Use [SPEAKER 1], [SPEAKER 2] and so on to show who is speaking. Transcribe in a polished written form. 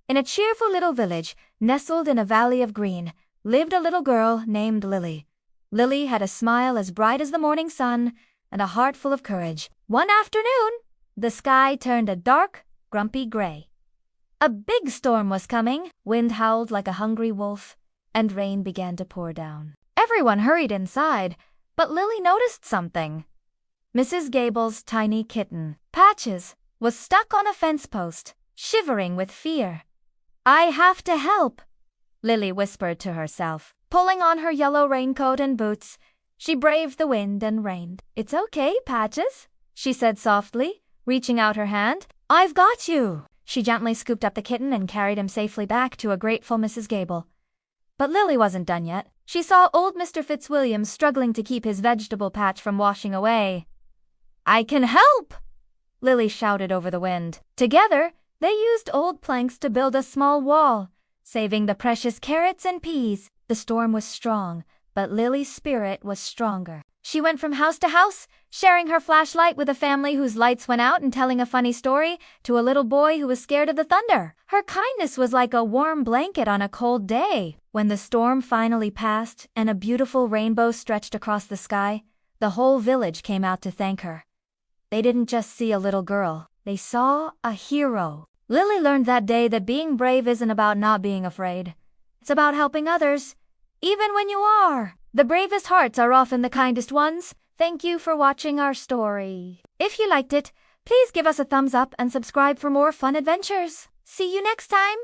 [SPEAKER 1] In a cheerful little village, nestled in a valley of green, lived a little girl named Lily. Lily had a smile as bright as the morning sun and a heart full of courage. One afternoon, the sky turned a dark, grumpy gray. A big storm was coming, wind howled like a hungry wolf, and rain began to pour down. Everyone hurried inside, but Lily noticed something. Mrs. Gable's tiny kitten, Patches, was stuck on a fence post, shivering with fear. "I have to help," Lily whispered to herself. Pulling on her yellow raincoat and boots, she braved the wind and rain. "It's okay, Patches," she said softly, reaching out her hand. "I've got you." She gently scooped up the kitten and carried him safely back to a grateful Mrs. Gable. But Lily wasn't done yet. She saw old Mr. Fitzwilliam struggling to keep his vegetable patch from washing away. "I can help!" Lily shouted over the wind. Together, they used old planks to build a small wall, saving the precious carrots and peas. The storm was strong, but Lily's spirit was stronger. She went from house to house, sharing her flashlight with a family whose lights went out and telling a funny story to a little boy who was scared of the thunder. Her kindness was like a warm blanket on a cold day. When the storm finally passed and a beautiful rainbow stretched across the sky, the whole village came out to thank her. They didn't just see a little girl, they saw a hero. Lily learned that day that being brave isn't about not being afraid. It's about helping others, even when you are. The bravest hearts are often the kindest ones. Thank you for watching our story. If you liked it, please give us a thumbs up and subscribe for more fun adventures. See you next time!